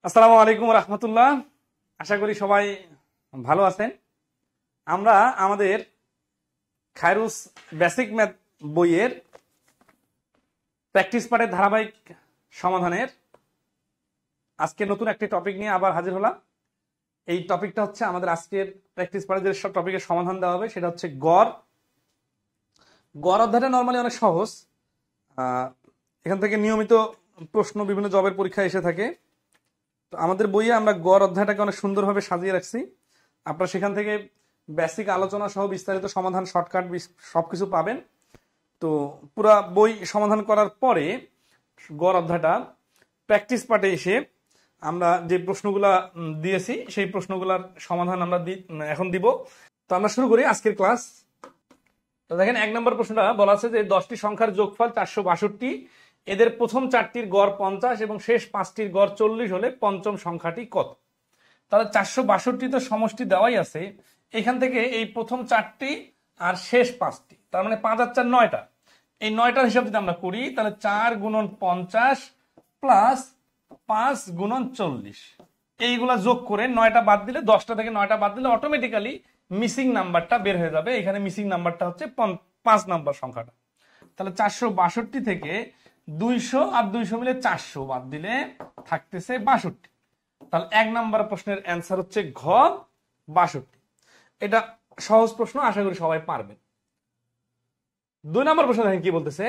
আসসালামু আলাইকুম রহমতুল্লাহ। আশা করি সবাই ভালো আছেন। আমরা আমাদের খায়রুস বেসিক ম্যাথ বইয়ের প্র্যাকটিস পার্টের ধারাবাহিক সমাধানের আজকে নতুন একটি টপিক নিয়ে আবার হাজির হলাম। এই টপিকটা হচ্ছে আমাদের আজকের প্র্যাকটিস পার্টে যে সব টপিকের সমাধান দেওয়া হবে সেটা হচ্ছে গড়। গড় অধ্যায়টা নর্মালি অনেক সহজ। এখান থেকে নিয়মিত প্রশ্ন বিভিন্ন জবের পরীক্ষা এসে থাকে। তো আমাদের বইয়ে আমরা গড় অধ্যায়টাকে অনেক সুন্দরভাবে সাজিয়ে রাখছি। আপনারা সেখান থেকে বেসিক আলোচনা সহ বিস্তারিত সমাধান, শর্টকাট সবকিছু পাবেন। তো পুরা বই সমাধান করার পরে গড় অধ্যায়টা প্র্যাকটিস পার্টে এসে আমরা যে প্রশ্নগুলা দিয়েছি সেই প্রশ্নগুলার সমাধান আমরা এখন দিব। তো আমরা শুরু করি আজকের ক্লাস। তো দেখেন, 1 নম্বর প্রশ্নটা বলা আছে যে 10টি সংখ্যার যোগফল 462, এদের প্রথম 4টির গড় 50 এবং শেষ 5টির গড় 40 হলে পঞ্চম সংখ্যাটি কত? তাহলে 462 তো সমষ্টি দেওয়াই আছে, এখান থেকে এই প্রথম 4টি আর শেষ 5টি, তার মানে 5 আর 4 9টা। এই 9টার হিসাব যদি আমরা করি তাহলে 4 গুণন 50 প্লাস 5 গুণন 40, এইগুলা যোগ করে 9টা বাদ দিলে, 10টা থেকে 9টা বাদ দিলে অটোমেটিক্যালি মিসিং নাম্বারটা বের হয়ে যাবে। এখানে মিসিং নাম্বারটা হচ্ছে 5 নাম্বার সংখ্যাটা। তাহলে 462 থেকে 200 আর 200 মিলে 400 বাদ দিলে থাকতেছে 62। তাহলে 1 নাম্বার প্রশ্নের অ্যান্সার হচ্ছে ঘ, 62। এটা সহজ প্রশ্ন, আশা করি সবাই পারবেন। 2 নাম্বার প্রশ্ন দেখেন কি বলতেছে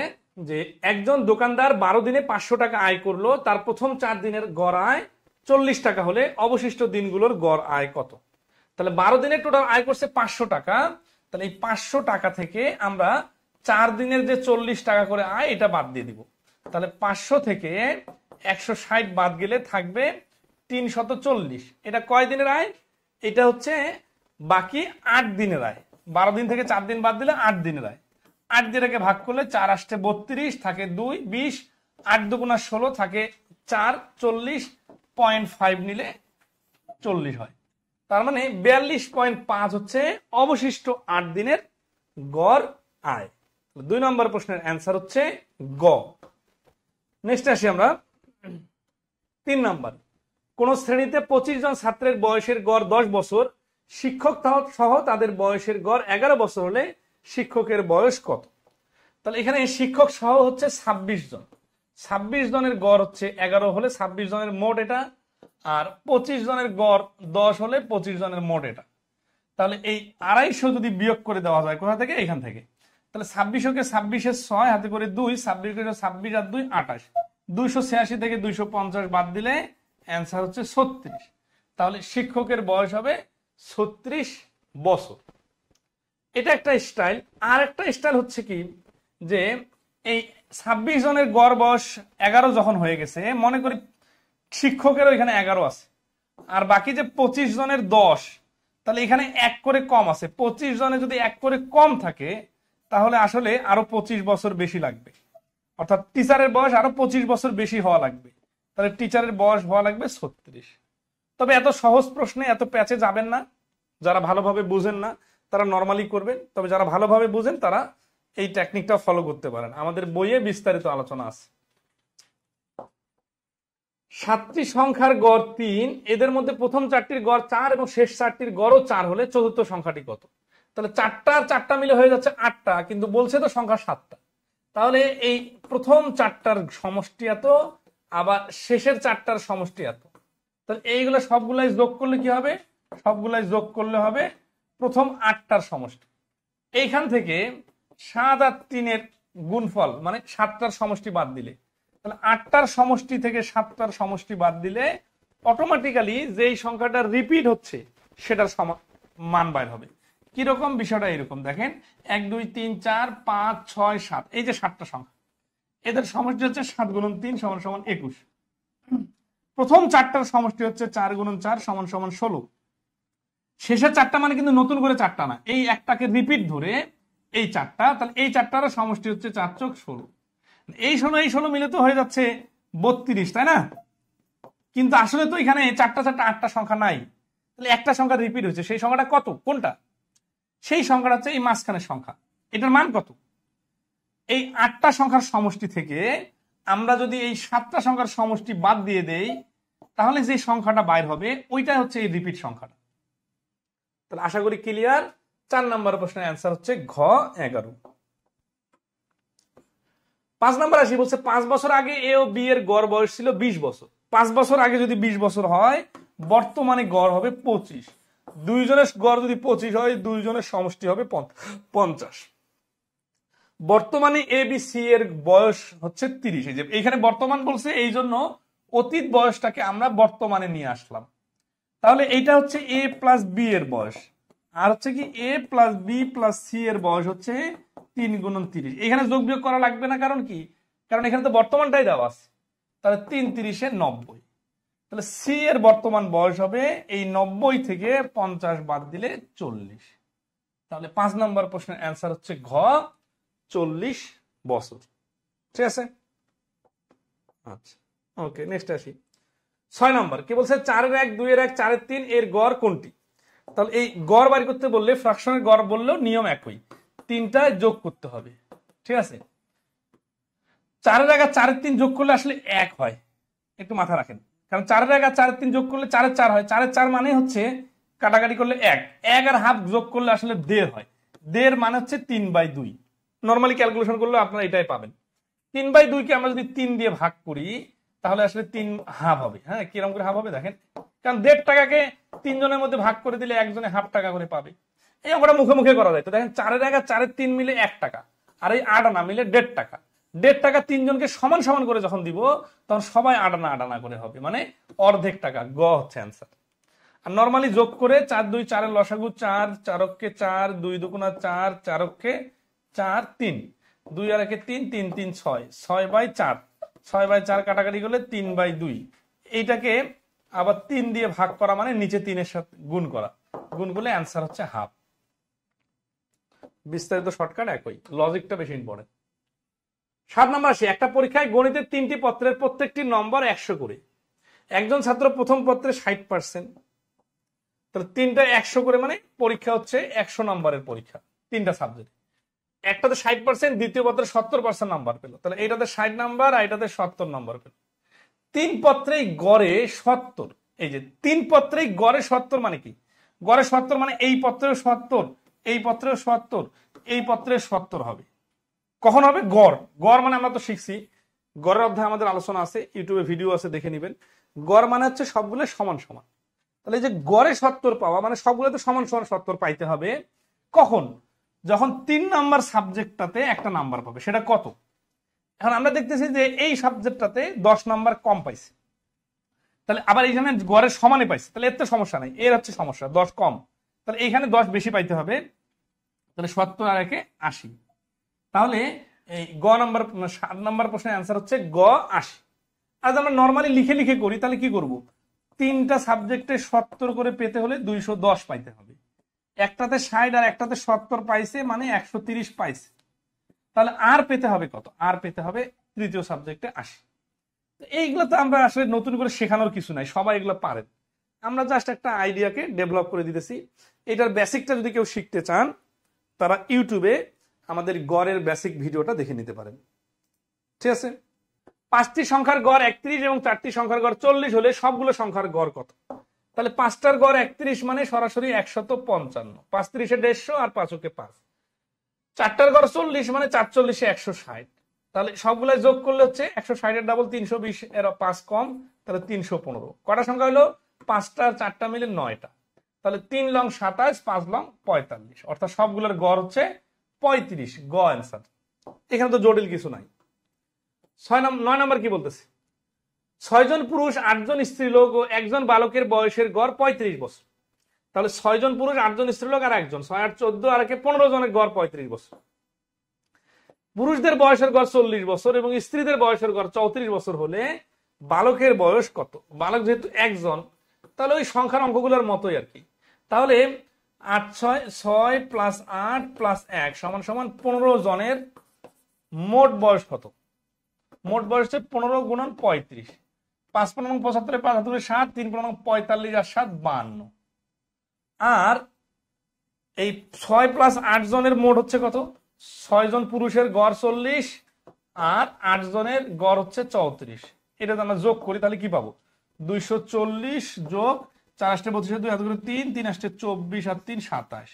যে একজন দোকানদার 12 দিনে 500 টাকা আয় করলো, তার প্রথম 4 দিনের গড় আয় 40 টাকা হলে অবশিষ্ট দিনগুলোর গড় আয় কত? তাহলে 12 দিনে টোটাল আয় করছে 500 টাকা। তাহলে এই 500 টাকা থেকে আমরা 4 দিনের যে 40 টাকা করে আয় এটা বাদ দিয়ে দিব। তাহলে 500 থেকে 160 বাদ গেলে থাকবে 340। এটা কয় দিনের আয়? এটা হচ্ছে বাকি 8 দিনের আয়। 12 দিন থেকে 4 দিন বাদ দিলে 8 দিনের আয়। 8 দিনকে ভাগ করলে 4 আসতে 32, থাকে 2 20, 8 দুগুণা 16 থাকে 4, 40.5 নিলে 40 হয়। তার মানে 42.5 হচ্ছে অবশিষ্ট 8 দিনের গড় আয়। 2 নম্বর প্রশ্নের অ্যান্সার হচ্ছে গ। নেক্সট আসি আমরা 3 নাম্বার। কোন শ্রেণীতে 25 জন ছাত্রের বয়সের গড় 10 বছর, শিক্ষক সহ তাদের বয়সের গড় 11 বছর হলে শিক্ষকের বয়স কত? তাহলে এখানে শিক্ষক সহ হচ্ছে 26 জন। 26 জনের গড় হচ্ছে 11 হলে 26 জনের মোট এটা, আর 25 জনের গড় 10 হলে 25 জনের মোট এটা। তাহলে এই 250 যদি বিয়োগ করে দেওয়া যায় কোথা থেকে? এখান থেকে। তাহলে 26কে 26-এর 6 হাতে করে 2, 26 আর 2 28, 286 থেকে 250 বাদ দিলে অ্যান্সার হচ্ছে 36। তাহলে শিক্ষকের বয়স হবে 36 বছর। এটা একটা স্টাইল। আর একটা স্টাইল হচ্ছে কি, যে এই 26 জনের গড় বয়স 11 যখন হয়ে গেছে, মনে করি শিক্ষকেরও এখানে 11 আছে, আর বাকি যে 25 জনের 10, তাহলে এখানে 1 করে কম আছে। 25 জনে যদি 1 করে কম থাকে তাহলে আসলে আরো 25 বছর বেশি লাগবে, অর্থাৎ টিচারের বয়স আরো 25 বছর বেশি হওয়া লাগবে। তাহলে টিচারের বয়স হওয়া লাগবে 36। তবে এত সহজ প্রশ্নে এত প্যাচে যাবেন না। যারা ভালোভাবে বুঝেন না তারা নর্মালি করবেন, তবে যারা ভালোভাবে বুঝেন তারা এই টেকনিকটা ফলো করতে পারেন। আমাদের বইয়ে বিস্তারিত আলোচনা আছে। 7টি সংখ্যার গড় 3, এদের মধ্যে প্রথম 4টির গড় 4 এবং শেষ 4টির গড়ও 4 হলে চতুর্থ সংখ্যাটি কত? তাহলে 4টা আর 4টা মিলে হয়ে যাচ্ছে 8টা, কিন্তু বলছে তো সংখ্যা 7টা। তাহলে এই প্রথম 4টার সমষ্টি এত, আবার শেষের 4টার সমষ্টি এত। তাহলে এইগুলো সবগুলাই যোগ করলে কি হবে? সবগুলাই যোগ করলে হবে প্রথম 8টার সমষ্টি। এইখান থেকে 7 আর 3-এর গুণফল মানে 7টার সমষ্টি বাদ দিলে, তাহলে 8টার সমষ্টি থেকে 7টার সমষ্টি বাদ দিলে অটোমেটিক্যালি যেই সংখ্যাটা রিপিট হচ্ছে সেটার মান বাইর হবে। কিরকম? বিষয়টা এরকম দেখেন, 1 2 3 4 5 6 7, এই যে 7টা সংখ্যা, এদের সমষ্টি হচ্ছে 7 গুণন 3 সমান সমান 21। প্রথম 4টার সমষ্টি হচ্ছে 4 গুণন 4 সমান সমান 16। শেষের 4টা মানে কিন্তু নতুন করে 4টা না, এই একটাকে রিপিট ধরে এই 4টা, তাহলে এই 4টার সমষ্টি হচ্ছে 4 যোগ 16। এই 16 মিলে তো হয়ে যাচ্ছে 32, তাই না? কিন্তু আসলে তো এখানে 4টা 8টা সংখ্যা নাই, তাহলে একটা সংখ্যা রিপিট হচ্ছে। সেই সংখ্যাটা কত? কোনটা? সেই সংখ্যাটা হচ্ছে এই মাঝখানের সংখ্যা। এটার মান কত? এই 8টা সংখ্যার সমষ্টি থেকে আমরা যদি এই 7টা সংখ্যার সমষ্টি বাদ দিয়ে দেই তাহলে যে সংখ্যাটা বাইর হবে ওইটা হচ্ছে এই রিপিট সংখ্যাটা। তাহলে আশা করি ক্লিয়ার। 4 নম্বর প্রশ্নের অ্যান্সার হচ্ছে ঘ 11। 5 নম্বর আসি, বলছে 5 বছর আগে এ ও বি এর গড় বয়স ছিল 20 বছর। 5 বছর আগে যদি 20 বছর হয়, বর্তমানে গড় হবে 25। দুইজনের গড় যদি 25 হয়, দুইজনের সমষ্টি হবে 50। বর্তমানে এ বি সি এর বয়স হচ্ছে 30। এই যে এখানে বর্তমান বলছে, এই জন্য অতীত বয়সটাকে আমরা বর্তমানে নিয়ে আসলাম। তাহলে এইটা হচ্ছে এ প্লাস বি এর বয়স, আর হচ্ছে কি এ প্লাস বি প্লাস সি এর বয়স হচ্ছে 3 গুণন 30। এখানে যোগ বিয়োগ করা লাগবে না, কারণ কি, কারণ এখানে তো বর্তমানটাই দেওয়া আছে। তাহলে 3 30 90। তাহলে সি এর বর্তমান বয়স হবে এই 90 থেকে 50 বাদ দিলে 40। তাহলে 5 নম্বর প্রশ্নের অ্যান্সার হচ্ছে ঘ 40 বছর। ঠিক আছে, আচ্ছা ওকে, নেক্সট আসি। 6 নম্বর কি বলছে, 4 এর 1, 2 এর 1, 4 এর 3 এর গড় কোনটি? তাহলে এই গড় বাড়ি করতে বললে, ফ্র্যাকশনের গড় বললেও নিয়ম একই, তিনটা যোগ করতে হবে। ঠিক আছে, 4 এর 1 আর 4 এর 3 যোগ করলে আসলে 1 হয়, একটু মাথা রাখেন। কারণ 4 এর 1 আর 4 এর 3 যোগ করলে 4 এর 4 হয়। 4 এর 4 মানে হচ্ছে কাটাকাটি করলে 1, 1 আর হাফ যোগ করলে আসলে 1.5 হয়। 1.5 মানে হচ্ছে 3/2। নর্মালি ক্যালকুলেশন করলে আপনারা এটাই পাবেন। 3/2 কে আমরা যদি 3 দিয়ে ভাগ করি, তাহলে আসলে 3 হাফ হবে। হ্যাঁ, কিরকম করে হাফ হবে দেখেন, কারণ 1.5 টাকাকে 3 জনের মধ্যে ভাগ করে দিলে একজনে হাফ টাকা করে পাবে। এই অঙ্কটা মুখে মুখে করা যায়। তো দেখেন 4 এর 1 আর 4 এর 3 মিলে 1 টাকা, আর এই 8 আনা মিলে 1.5 টাকা। 1.5 টাকা 3 জনকে সমান সমান করে যখন দিব, তখন সবাই 8 আনা 8 আনা করে হবে, মানে অর্ধেক টাকা। গ হচ্ছে অ্যান্সার। আর নরমালি যোগ করে 4 2 4 এর লসাগু 4, 4 কে 4, 2 দুগুণা 4, 4 কে 4, 3, 2 আর 1 3, 3 3 6, 6/4, 6/4 কাটাকাটি করলে 3/2। এইটাকে আবার 3 দিয়ে ভাগ করা মানে নিচে 3 এর সাথে গুণ করা, গুণ করলে অ্যান্সার হচ্ছে হাফ। বিস্তারিত শর্টকাট একই, লজিকটা বেশি ইম্পর্টেন্ট। 7 নম্বর আসি, একটা পরীক্ষায় গণিতের 3টি পত্রের প্রত্যেকটি নম্বর 100 করে। একজন ছাত্র প্রথম পত্রে 60%, তাহলে 3টা 100 করে, মানে পরীক্ষা হচ্ছে 100 নম্বরের পরীক্ষা, 3টা সাবজেক্ট। একটাতে 60%, দ্বিতীয় পত্রে 70% নাম্বার পেল। তাহলে এইটাতে 60 নাম্বার আর এটাতে 70 নাম্বার পেল। 3 পত্রেই গড়ে 70। এই যে 3 পত্রেই গড়ে 70 মানে কি, গড়ে 70 মানে এই পত্রেও 70, এই পত্রেও 70, এই পত্রে 70 হবে। কখন হবে? গড়। গড় মানে আমরা তো শিখছি, গড়ের অধ্যায় আমাদের আলোচনা আছে, ইউটিউবে ভিডিও আছে, দেখে নিবেন। গড় মানে হচ্ছে সবগুলো সমান সমান। তাহলে এই যে গড়ে 70 পাওয়া মানে সবগুলো তো সমান সমান 70 পাইতে হবে। কখন? যখন 3 নাম্বার সাবজেক্টটাতে একটা নাম্বার পাবে। সেটা কত? এখন আমরা দেখতেছি যে এই সাবজেক্টটাতে 10 নাম্বার কম পাইছে, তাহলে আবার এইখানে গড়ের সমানে পাইছে, তাহলে এর তো সমস্যা নাই, এর হচ্ছে সমস্যা 10 কম, তাহলে এইখানে 10 বেশি পাইতে হবে। তাহলে 70 আর 1 80। তাহলে এই গ নাম্বার 7 নাম্বার প্রশ্নের অ্যান্সার হচ্ছে গ 80। আর আমরা নর্মালি লিখে লিখে করি, তাহলে কি করব, 3টা সাবজেক্টে 70 করে পেতে হলে 210 পাইতে হবে। একটাতে 60 আর একটাতে 70 পাইছে, মানে 130 পাইছে। তাহলে আর পেতে হবে কত? আর পেতে হবে তৃতীয় সাবজেক্টে 80। এইগুলো তো আমরা আসলে নতুন করে শেখানোর কিছু নাই, সবাই এগুলো পারেন। আমরা জাস্ট একটা আইডিয়াকে ডেভেলপ করে দিতেছি। এটার বেসিকটা যদি কেউ শিখতে চান, তারা ইউটিউবে আমাদের গড়ের বেসিক ভিডিওটা দেখে নিতে পারেন। ঠিক আছে, 5টি সংখ্যার গড় 31 এবং 4টি সংখ্যার গড় 40 হলে সবগুলো সংখ্যার গড় কত? তাহলে 5টার গড় 31 মানে সরাসরি 155, 5 × 150 আর 5 × 5। 4টার গড় 40 মানে 4 × 40 160। তাহলে সবগুলো যোগ করলে হচ্ছে 160 এর ডাবল 320, এর 5 কম, তাহলে 315। কটা সংখ্যা হলো? 5টা আর 4টা মিলে 9টা। তাহলে 3 লং 27, 5 লং 45, অর্থাৎ সবগুলোর গড় হচ্ছে 35। গ অ্যান্সার। এখানে তো জটিল কিছু নাই। 9 নম্বর কি বলতেছে, 6 জন পুরুষ 8 জন স্ত্রীলোক ও একজন বালকের বয়সের গড় 35 বছর। তাহলে 6 জন পুরুষ, 8 জন স্ত্রীলোক আর একজন, 6 8 14 আর 15 জনের গড় 35 বছর। পুরুষদের বয়সের গড় 40 বছর এবং স্ত্রীদের বয়সের গড় 34 বছর হলে বালকের বয়স কত? বালক যেহেতু একজন, তাহলে ওই সংখ্যার অঙ্কগুলোর মতোই আর কি। তাহলে 8 6 6 + 8 + 1 = 15 জনের মোট বয়স কত? মোট বয়স হচ্ছে 15 × 35। 5 × 15 = 75, 5 × 2 = 7, 3 × 9 = 45 আর 7 52। আর এই 6 + 8 জনের মোট হচ্ছে কত? 6 জন পুরুষের গড় 40 আর 8 জনের গড় হচ্ছে 34। এটা যদি আমরা যোগ করি তাহলে কি পাবো? 240 যোগ 4 8 32 2 হাতে করে 3 3 8 24 আর 3 27,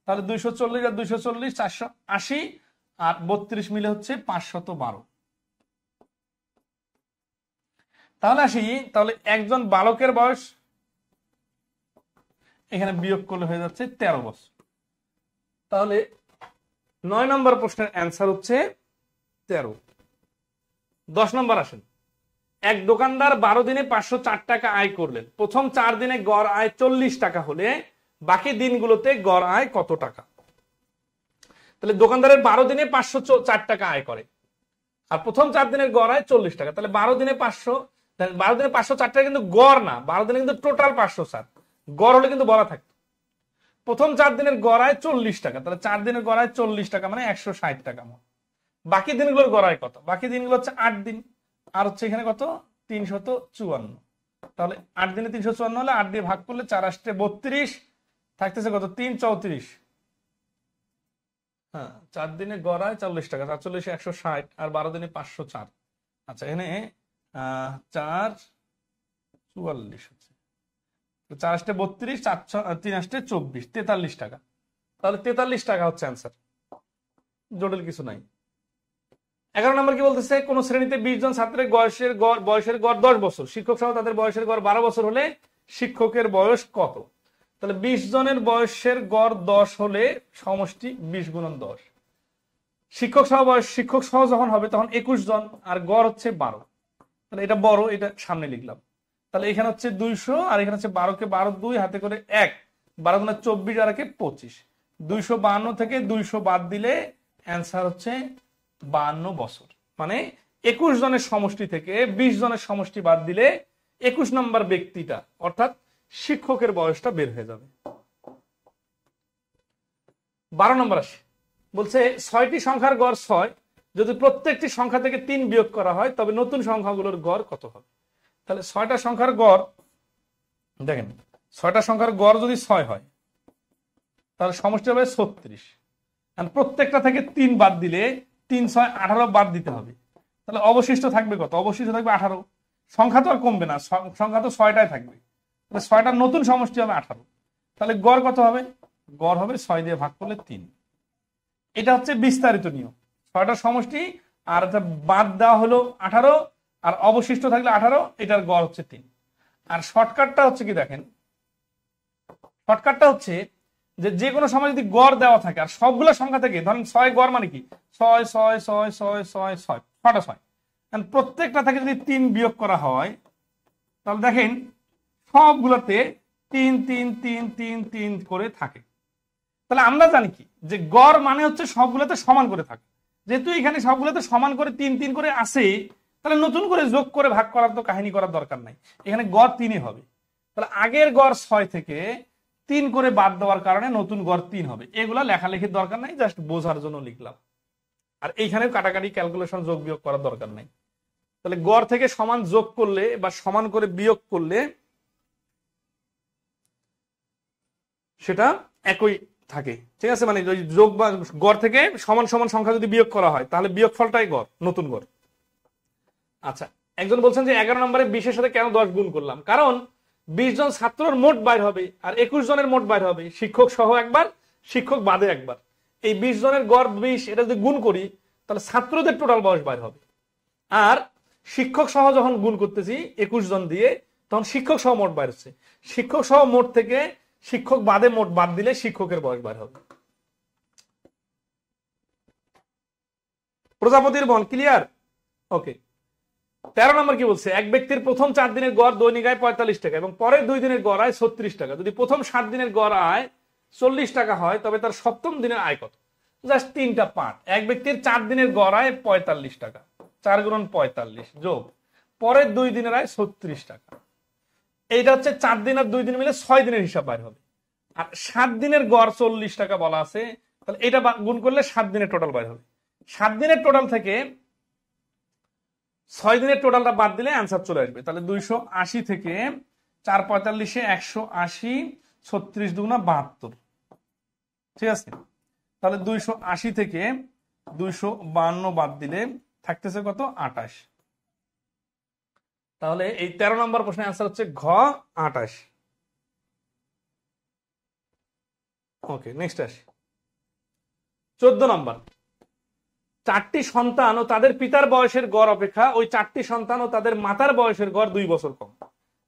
তাহলে 240 আর 240 480 আর 32 মিলে হচ্ছে 512। তাহলে আসি, তাহলে একজন বালকের বয়স এখানে বিয়োগ করলে হয়ে যাচ্ছে 13 বছর। তাহলে 9 নম্বর প্রশ্নের অ্যান্সার হচ্ছে 13। 10 নম্বর আসেন, এক দোকানদার 12 দিনে 504 টাকা আয় করলেন। প্রথম 4 দিনে গড় আয় 40 টাকা হলে বাকি দিনগুলোতে গড় আয় কত টাকা? তাহলে দোকানদারের 12 দিনে 504 টাকা আয় করে, আর প্রথম 4 দিনের গড় আয় 40 টাকা। তাহলে 12 দিনে 504 টাকা কিন্তু গড় না, 12 দিনে কিন্তু টোটাল 504, গড় হলে কিন্তু বলা থাকতো। প্রথম 4 দিনের গড় আয় 40 টাকা, তাহলে 4 দিনের গড় আয় 40 টাকা মানে 160 টাকা। বাকি দিনগুলোর গড় আয় কত? বাকি দিনগুলো হচ্ছে 8 দিন, আর হচ্ছে এখানে কত 354। তাহলে 8 দিনে 354 হলে 8 দিয়ে ভাগ করলে 4 8 32 থাকতেছে কত 3 34। হ্যাঁ, 4 দিনে গড় আয় 40 টাকা, 44 160 আর 12 দিনে 504। আচ্ছা, এখানে 4 44 হচ্ছে 4 8 32 3 8 24 43 টাকা। তাহলে 43 টাকা হচ্ছে অ্যান্সার, জটিল কিছু নাই। 11 নম্বর কি বলতেছে, কোন শ্রেণীতে 20 জন ছাত্রের বয়সের গড় 10 বছর, শিক্ষক সহ তাদের বয়সের গড় 12 বছর হলে শিক্ষকের বয়স কত? তাহলে 20 জনের বয়সের গড় 10 হলে সমষ্টি 20 গুণন 10, শিক্ষক সহ যখন হবে তখন 21 জন, আর গড় হচ্ছে 12। তাহলে এটা বড়, এটা সামনে লিখলাম। তাহলে এখানে হচ্ছে 200 আর এখানে হচ্ছে 12 কে 12 2 হাতে করে 1, 12 গুণে 24 আর 25, 252 থেকে 200 বাদ দিলে অ্যান্সার হচ্ছে 52 বছর। মানে 21 জনের সমষ্টি থেকে 20 জনের সমষ্টি বাদ দিলে 21 নম্বর ব্যক্তিটা অর্থাৎ শিক্ষকের বয়সটা বের হয়ে যাবে। 12 নম্বর আসে, বলছে 6টি সংখ্যার গড় 6, যদি প্রত্যেকটি সংখ্যা থেকে 3 বিয়োগ করা হয় তবে নতুন সংখ্যাগুলোর গড় কত হবে? তাহলে 6টা সংখ্যার গড় দেখেন, 6টা সংখ্যার গড় যদি 6 হয় তাহলে সমষ্টি হবে 36, আর প্রত্যেকটা থেকে 3 বাদ দিলে 3 6 18 বাদ দিতে হবে। তাহলে অবশিষ্ট থাকবে কত? অবশিষ্ট থাকবে 18। সংখ্যা তো আর কমবে না, সংখ্যা তো 6টাই থাকবে, তাহলে 6টার নতুন সমষ্টি হবে 18। তাহলে গড় কত হবে? গড় হবে 6 দিয়ে ভাগ করলে 3। এটা হচ্ছে বিস্তারিত নিয়ম, 6টার সমষ্টি আর এটা বাদ দেওয়া হলো 18 আর অবশিষ্ট থাকলে 18, এটার গড় হচ্ছে 3। আর শর্টকাটটা হচ্ছে কি দেখেন, শর্টকাটটা হচ্ছে যে কোনো সময় যদি গড় দেওয়া থাকে আর সবগুলো সংখ্যা থেকে, ধরেন 6 গড় মানে কি 6 6 6 6 6 6 6টা 6, প্রত্যেকটা থেকে যদি 3 বিয়োগ করা হয় তাহলে দেখেন সবগুলোতে 3 3 3 3 3 করে থাকে। তাহলে আমরা জানি কি যে গড় মানে হচ্ছে সবগুলোতে সমান করে থাকে, যেহেতু এখানে সবগুলোতে সমান করে 3 3 করে আসে, তাহলে নতুন করে যোগ করে ভাগ করার তো কাহিনী করার দরকার নাই, এখানে গড় 3 হবে। তাহলে আগের গড় 6 থেকে 3 করে বাদ দেওয়ার কারণে নতুন গড় 3 হবে। এগুলা লেখালেখির দরকার নাই, জাস্ট বোঝার জন্য লিখলাম। আর এইখানে কাটাকাটি ক্যালকুলেশন যোগ বিয়োগ করার দরকার নাই। তাহলে গড় থেকে সমান যোগ করলে বা সমান করে বিয়োগ করলে সেটা একই থাকে, ঠিক আছে? মানে যোগ বা গড় থেকে সমান সমান সংখ্যা যদি বিয়োগ করা হয় তাহলে বিয়োগফলটাই গড়, নতুন গড়। আচ্ছা, একজন বলছেন যে 11 নম্বরে 20-এর সাথে কেন 10 গুণ করলাম? কারণ 20 জন ছাত্রর মোট বাইর হবে আর 21 জনের মোট বাইর হবে, শিক্ষক সহ একবার, শিক্ষক বাদে একবার। এই 20 জনের গড় 20, এটা যদি গুণ করি তাহলে ছাত্রদের টোটাল বয়স বাইর হবে। আর শিক্ষক সহ যখন গুণ করতেছি 21 জন দিয়ে, তখন শিক্ষক সহ মোট বাইর হচ্ছে, শিক্ষক সহ মোট থেকে শিক্ষক বাদে মোট বাদ দিলে শিক্ষকের বয়স বাইর হবে। প্রজাপতির বন ক্লিয়ার? ওকে। 13 নম্বর কি বলছে, এক ব্যক্তির প্রথম 4 দিনের গড় দৈনিক আয় 45 টাকা এবং পরের 2 দিনের গড় আয় 36 টাকা। যদি প্রথম 7 দিনের গড় আয় 40 টাকা হয় তবে তার সপ্তম দিনের আয় কত? জাস্ট 3টা পার্ট। এক ব্যক্তির 4 দিনের গড় আয় 45 টাকা, 4 গুণন 45 যোগ পরের 2 দিনের আয় 36 টাকা। এইটা হচ্ছে 4 দিন আর 2 দিন মিলে 6 দিনের হিসাব বাইর হবে। আর 7 দিনের গড় 40 টাকা বলা আছে, তাহলে এটা গুণ করলে 7 দিনের টোটাল বাইর হবে। 7 দিনের টোটাল থেকে 6 দিনের টোটালটা বাদ দিলে অ্যান্সার চলে আসবে। তাহলে 280 থেকে 4 45 180, 36 দুগুণা 72, ঠিক আছে? তাহলে 280 থেকে 252 বাদ দিলে থাকতেছে কত? 28। তাহলে এই 13 নম্বর প্রশ্নের অ্যান্সার হচ্ছে ঘ 28। ওকে, নেক্সট আসি 14 নম্বর। 4টি সন্তান ও তাদের পিতার বয়সের গড় অপেক্ষা ওই 4টি সন্তান ও তাদের মাতার বয়সের গড় 2 বছর কম।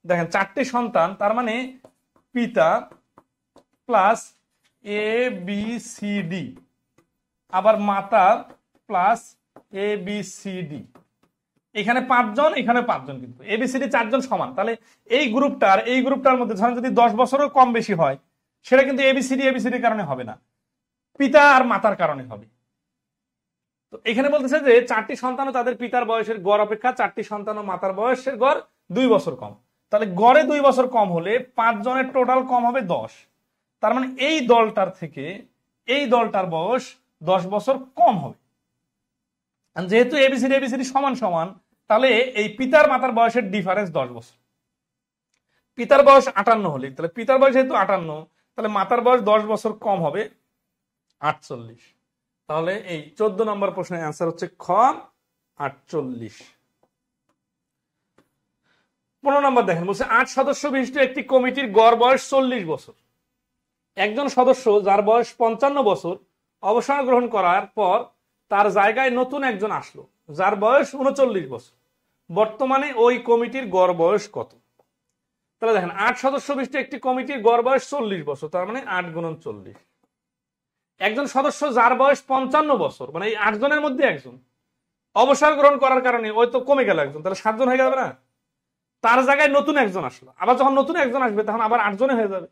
দেখেন 4টি সন্তান, তার মানে পিতা plus A B C D, আবার মাতা plus A B C D. এখানে 5 জন, এখানে 5 জন, কিন্তু এবিসিডি 4 জন সমান। তাহলে এই গ্রুপটার মধ্যে ধরেন যদি 10 বছরও কম বেশি হয়, সেটা কিন্তু এবিসিডির কারণে হবে না, পিতা আর মাতার কারণে হবে। তো এখানে বলতেছে যে 4টি সন্তান ও তাদের পিতার বয়সের গড় অপেক্ষা 4টি সন্তান ও মাতার বয়সের গড় 2 বছর কম। তাহলে গড়ে 2 বছর কম হলে 5 জনের টোটাল কম হবে 10। তার মানে এই দলটার থেকে এই দলটার বয়স 10 বছর কম হবে। যেহেতু এবিসিডি সমান সমান, তাহলে এই পিতার মাতার বয়সের ডিফারেন্স 10 বছর। পিতার বয়স 58 হলে, তাহলে পিতার বয়স যেহেতু 58, তাহলে মাতার বয়স 10 বছর কম হবে 48। তাহলে এই 14 নম্বর প্রশ্নের অ্যান্সার হচ্ছে খ 48। 15 নম্বর দেখেন, বলছে 8 সদস্য বিশিষ্ট একটি কমিটির গড় বয়স 40 বছর। একজন সদস্য যার বয়স 55 বছর অবসর গ্রহণ করার পর তার জায়গায় নতুন একজন আসলো যার বয়স 39 বছর। বর্তমানে ওই কমিটির গড় বয়স কত? তাহলে দেখেন 8 সদস্য বিশিষ্ট একটি কমিটির গড় বয়স 40 বছর, তার মানে 8 গুণন 40। একজন সদস্য যার বয়স 55 বছর, মানে এই 8 জনের মধ্যে একজন অবসর গ্রহণ করার কারণে ওই তো কমে গেল একজন, তাহলে 7 জন হয়ে যাবে না? তার জায়গায় নতুন একজন আসলো, আবার যখন নতুন একজন আসবে তখন আবার 8 জনে হয়ে যাবে।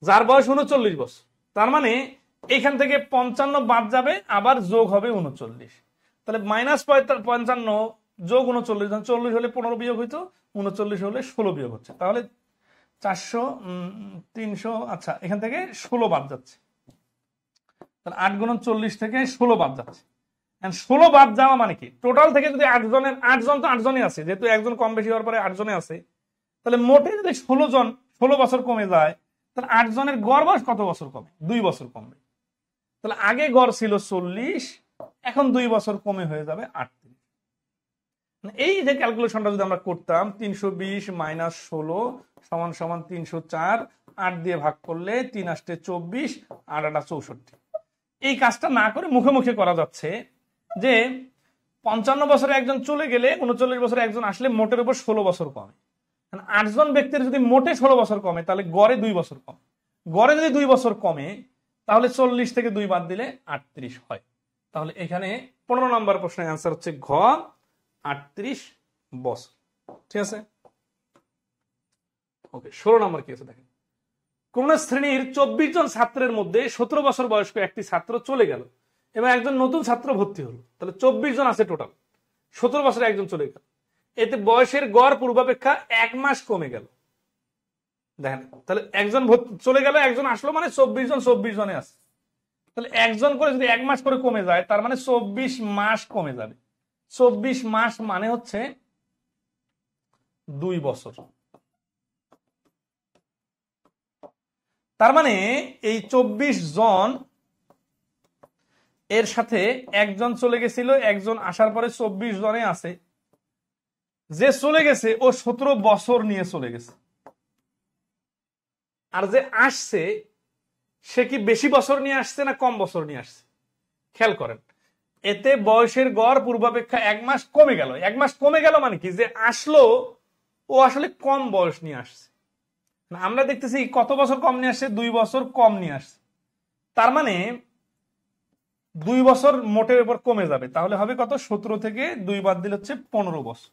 যার বয়স 39 বছর, তার মানে এখান থেকে 55 বাদ যাবে, আবার যোগ হবে 39। তাহলে -55 যোগ 39, 40 হলে 15 বিয়োগ হইতো, 39 হলে 16 বিয়োগ হচ্ছে। তাহলে 400 300, আচ্ছা এখান থেকে 16 বাদ যাচ্ছে। তাহলে 8 গুণন 40 থেকে 16 বাদ যাচ্ছে। 16 বাদ যাওয়া মানে কি, টোটাল থেকে যদি 8 জন তো 8 জনই আছে, যেহেতু একজন কম বেশি হওয়ার পরে 8 জনে আছে, তাহলে মোটে যদি 16 বছর কমে যায়, তাহলে 8 জনের গড় বয়স কত বছর কমে? 2 বছর কমবে। তাহলে আগে গড় ছিল 40, এখন 2 বছর কমে হয়ে যাবে 38। এই যে ক্যালকুলেশনটা যদি আমরা করতাম, 320 - 16 = 304, 8 দিয়ে ভাগ করলে 3 আসতে 24, 8 8 64। এই কাজটা না করে মুখে মুখে করা যাচ্ছে যে 55 বছরে একজন চলে গেলে 39 বছরে একজন আসলে মোটের উপর 16 বছর কমে। 8 জন ব্যক্তির যদি মোটে 16 বছর কমে, তাহলে গড়ে 2 বছর কমে। গড়ে যদি 2 বছর কমে, তাহলে 40 থেকে 2 বাদ দিলে 38 হয়। তাহলে এখানে 15 নম্বর প্রশ্নের অ্যান্সার হচ্ছে ঘ 38 বছর। ঠিক আছে, ওকে। 16 নম্বর কি আছে দেখেন, কোন শ্রেণীর 24 জন ছাত্রের মধ্যে 17 বছর বয়স্ক একটি ছাত্র চলে গেল এবং একজন নতুন ছাত্র ভর্তি হলো। তাহলে 24 জন আছে টোটাল, 17 বছরে একজন চলে গেল, এতে বয়সের গড় পূর্বাপেক্ষা 1 মাস কমে গেল। দেখেন, তাহলে একজন চলে গেল, একজন আসলো, মানে 24 জনে আছে। তাহলে একজন করে যদি 1 মাস করে কমে যায়, তার মানে 24 মাস কমে যাবে। 24 মাস মানে হচ্ছে 2 বছর। তার মানে এই 24 জন এর সাথে একজন চলে গেছিল, একজন আসার পরে 24 জনে আছে। যে চলে গেছে ও 17 বছর নিয়ে চলে গেছে, আর যে আসছে সে কি বেশি বছর নিয়ে আসছে না কম বছর নিয়ে আসছে? খেয়াল করেন, এতে বয়সের গড় পূর্বাপেক্ষা 1 মাস কমে গেল। 1 মাস কমে গেল মানে কি, যে আসলো ও আসলে কম বয়স নিয়ে আসছে। আমরা দেখতেছি কত বছর কম নিয়ে আসছে, 2 বছর কম নিয়ে আসছে। তার মানে 2 বছর মোটের উপর কমে যাবে। তাহলে হবে কত, 17 থেকে 2 বাদ দিলে হচ্ছে 15 বছর।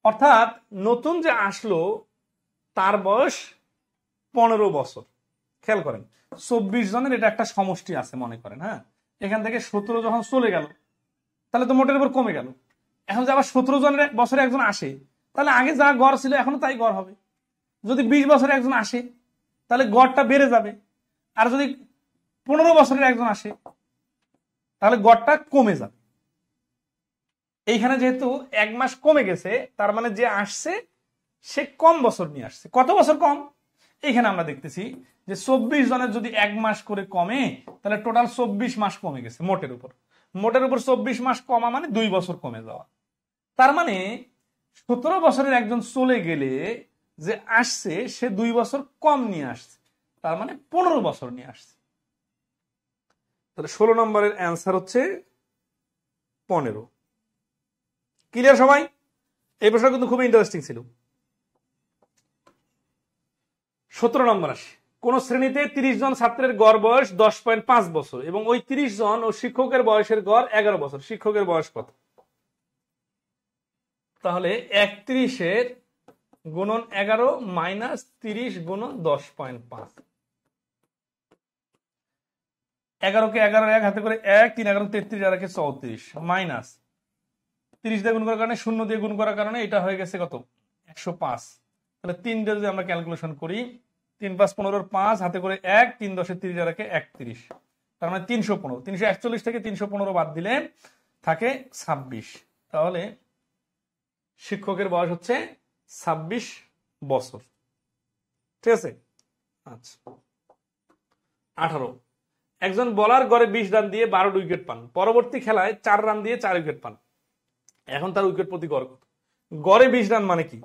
অর্থাৎ নতুন যে আসলো তার বয়স 15 বছর। খেয়াল করেন, 24 জনের এটা একটা সমষ্টি আছে মনে করেন। হ্যাঁ, এখান থেকে 17 যখন চলে গেল, তাহলে তো মোটের উপর কমে গেল। এখন যে আবার 17 জনের বছরে একজন আসে, তাহলে আগে যা গড় ছিল এখনো তাই গড় হবে। যদি 20 বছরে একজন আসে, তাহলে গড়টা বেড়ে যাবে। আর যদি 15 বছরের একজন আসে, তাহলে গড়টা কমে যাবে। এইখানে যেহেতু 1 মাস কমে গেছে, তার মানে যে আসছে সে কম বছর নিয়ে আসছে। কত বছর কম? এইখানে আমরা দেখতেছি যে 24 জনের যদি 1 মাস করে কমে, তাহলে টোটাল 24 মাস কমে গেছে মোটের উপর। মোটের উপর 24 মাস কমা মানে 2 বছর কমে যাওয়া। তার মানে 17 বছরের একজন চলে গেলে যে আসছে সে 2 বছর কম নিয়ে আসছে, তার মানে 15 বছর নিয়ে আসছে। তাহলে 16 নম্বরের অ্যান্সার হচ্ছে 15। ক্লিয়ার সবাই? এই প্রশ্ন কিন্তু খুবই ইন্টারেস্টিং ছিল। 17 নম্বর আসে, কোন শ্রেণীতে 30 জন ছাত্রের গড় বয়স 10.5 বছর এবং ওই 30 জন ও শিক্ষকের বয়সের গড় 11 বছর। শিক্ষকের বয়স কত? তাহলে 31 গুণন 11 মাইনাস 30 গুণন 10.5। 11 কে 11 এক হাতে করে 1, 3 11 33 আর 34 মাইনাস 30 দিয়ে গুণ করার কারণে 0 দিয়ে গুণ করার কারণে এটা হয়ে গেছে কত? 105। তাহলে 3 দিয়ে যদি আমরা ক্যালকুলেশন করি, 3 5 15 5 হাতে করে 1, 3 10 30 আর 31, তার মানে 315। 341 থেকে 315 বাদ দিলে থাকে 26। তাহলে শিক্ষকের বয়স হচ্ছে 26 বছর। ঠিক আছে? আচ্ছা, 18, একজন বলার গড়ে 20 রান দিয়ে 12 উইকেট পান, পরবর্তী খেলায় 4 রান দিয়ে 4 উইকেট পান। এখন তার উইকেট প্রতি গড় কত? গড়ে 20 রান মানে কি?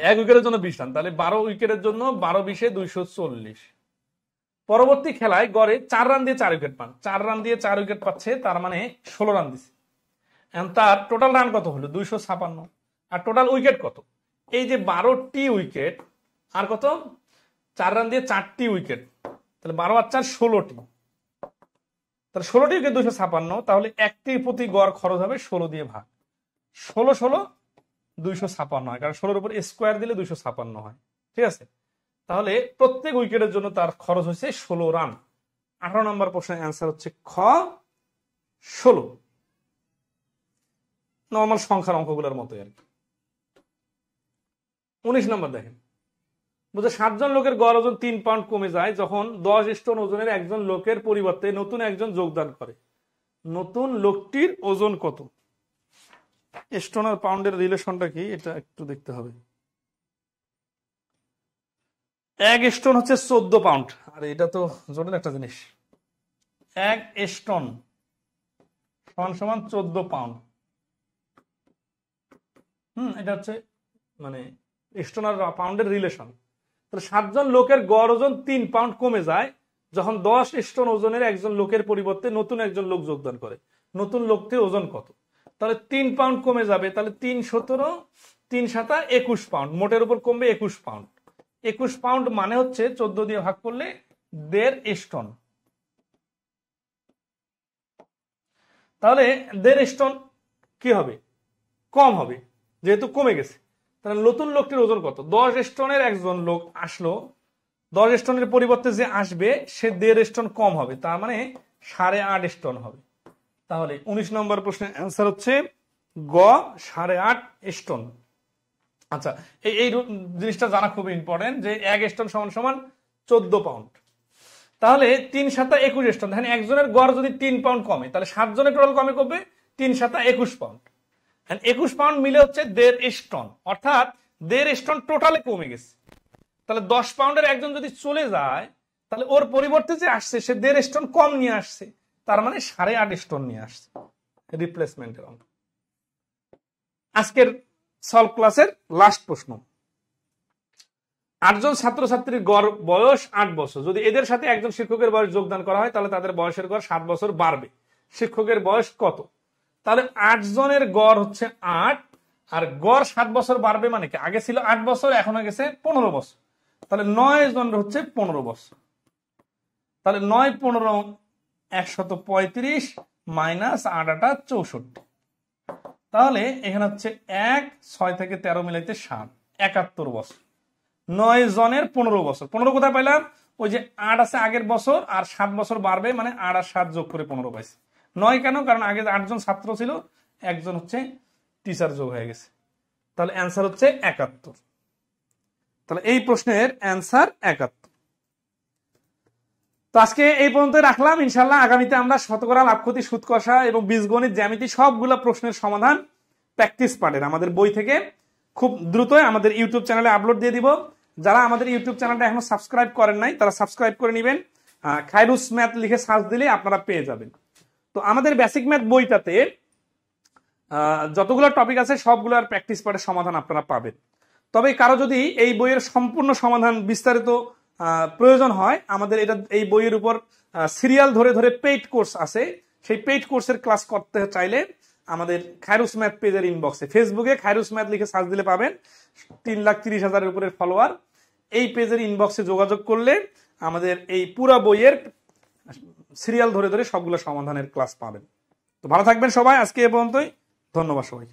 এক উইকেটের জন্য 20 রান, তাহলে 12 উইকেটের জন্য 12 20 240। পরবর্তী খেলায় গড়ে 4 রান দিয়ে 4 উইকেট পান, 4 রান দিয়ে 4 উইকেট পাচ্ছে, তার মানে 16 রান দিছে। এখন তার টোটাল রান কত হলো? 256। আর টোটাল উইকেট কত? এই যে 12টি উইকেট আর কত? 4 রান দিয়ে 4টি উইকেট, তাহলে 12 আর 4 16টি, তাহলে 16টি উইকেট 256। তাহলে একটি প্রতি গড় খরচ হবে 16 দিয়ে ভাগ। 16 16 256 হয়, কারণ 16-এর উপর স্কোয়ার দিলে 256 হয়। ঠিক আছে? তাহলে প্রত্যেক উইকেটের জন্য তার খরচ হয়েছে 16 রান। 18 নম্বর প্রশ্নের অ্যান্সার হচ্ছে খ 16। নর্মাল সংখ্যার অঙ্কগুলোর মতো আর কি। 19 নম্বর দেখেন, বুঝে 7 জন লোকের গড় ওজন 3 পাউন্ড কমে যায় যখন 10 স্টোন ওজনের একজন লোকের পরিবর্তে নতুন একজন যোগদান করে। নতুন লোকটির ওজন কত? স্টোন আর পাউন্ডের রিলেশনটা কি এটা একটু দেখতে হবে। 1 স্টোন হচ্ছে 14 পাউন্ড। আর এটা তো জটিল একটা জিনিস। 1 স্টোন সমান সমান 14 পাউন্ড। এটা হচ্ছে মানে স্টোন আর পাউন্ডের রিলেশন। তাহলে 7 জন লোকের গড় ওজন 3 পাউন্ড কমে যায় যখন 10 স্টোন ওজনের একজন লোকের পরিবর্তে নতুন একজন লোক যোগদান করে। নতুন লোকটির ওজন কত? তাহলে 3 পাউন্ড কমে যাবে, তাহলে 3 17 3 7 21 পাউন্ড, মোটের উপর কমবে 21 পাউন্ড। 21 পাউন্ড মানে হচ্ছে 14 দিয়ে ভাগ করলে 1.5 স্টোন। তাহলে 1.5 স্টোন কি হবে? কম হবে, যেহেতু কমে গেছে। তাহলে নতুন লোকটির ওজন কত? 10 স্টোনের একজন লোক আসলো, 10 স্টোনের পরিবর্তে যে আসবে সে 1.5 স্টোন কম হবে, তার মানে 8.5 স্টোন হবে। তাহলে 19 নম্বর প্রশ্নের অ্যান্সার হচ্ছে গ 8.5 স্টোন। আচ্ছা, এই জিনিসটা জানা খুব ইম্পর্টেন্ট যে 1 স্টোন সমান সমান 14 পাউন্ড। তাহলে 3 7 21 স্টোন। দেখেন একজনের গড় যদি 3 পাউন্ড কমে, তাহলে 7 জনের টোটাল কমে কমবে 3 7 21 পাউন্ড। 21 পাউন্ড মিলে হচ্ছে 1.5 স্টোন, অর্থাৎ 1.5 স্টোন টোটালে কমে গেছে। তাহলে 10 পাউন্ডের একজন যদি চলে যায়, তাহলে ওর পরিবর্তে যে আসছে সে 1.5 স্টোন কম নিয়ে আসছে, তার মানে 8.5 স্টোন নিয়ে আসছে। রিপ্লেসমেন্টের অঙ্ক। আজকের সলভ ক্লাসের লাস্ট প্রশ্ন। 8 জন ছাত্রছাত্রীর গড় বয়স 8 বছর। যদি এদের সাথে একজন শিক্ষকের বয়স যোগদান করা হয় তাহলে তাদের বয়সের গড় 7 বছর বাড়বে। শিক্ষকের বয়স কত? তাহলে 8 জনের গড় হচ্ছে 8, আর গড় 7 বছর বাড়বে মানে কি? আগে ছিল 8 বছর, এখন হয়ে গেছে 15 বছর। তাহলে 9 জনের হচ্ছে 15 বছর। তাহলে 9 15 135 মাইনাস 8 8 64। তাহলে এখানে হচ্ছে 1 6 থেকে 13 মিলাইতে 7, 71 বছর। 9 জনের 15 বছর। 15 কোথায় পাইলাম? ওই যে 8 আছে আগের বছর, আর 7 বছর বাড়বে মানে 8 আর 7 যোগ করে 15 পাইছে। 9 কেন? কারণ আগে 8 জন ছাত্র ছিল, একজন হচ্ছে টিচার যোগ হয়ে গেছে। তাহলে অ্যান্সার হচ্ছে 71। তাহলে এই প্রশ্নের অ্যান্সার 71। তো আজকে এই পর্যন্ত রাখলাম। ইনশাল্লাহ আগামীতে আমরা শতকরা, লাভ ক্ষতি, সুদ কষা এবং বীজগণিত, জ্যামিতি সবগুলা প্রশ্নের সমাধান প্র্যাকটিস পার্টের আমাদের বই থেকে খুব দ্রুতই আমাদের ইউটিউব চ্যানেলে আপলোড দিয়ে দিব। যারা আমাদের ইউটিউব চ্যানেলটা এখনো সাবস্ক্রাইব করেন নাই তারা সাবস্ক্রাইব করে নেবেন। খায়রুস ম্যাথ লিখে সার্চ দিলে আপনারা পেয়ে যাবেন। তো আমাদের বেসিক ম্যাথ বইটাতে যতগুলো টপিক আছে সবগুলোর প্র্যাকটিস পার্টের সমাধান আপনারা পাবেন। তবে কারো যদি এই বইয়ের সম্পূর্ণ সমাধান বিস্তারিত প্রয়োজন হয়, আমাদের এই বইয়ের উপর সিরিয়াল ধরে ধরে পেইড কোর্স আছে। সেই পেইড কোর্সের ক্লাস করতে চাইলে আমাদের খায়রুস ম্যাথ পেজের ইনবক্সে, ফেসবুকে খায়রুস ম্যাথ লিখে সার্চ দিলে পাবেন, 3,30,000-এর উপরের ফলোয়ার। এই পেজের ইনবক্সে যোগাযোগ করলে আমাদের এই পুরো বইয়ের সিরিয়াল ধরে ধরে সবগুলো সমাধানের ক্লাস পাবেন। তো ভালো থাকবেন সবাই, আজকে এ পর্যন্তই। ধন্যবাদ সবাই।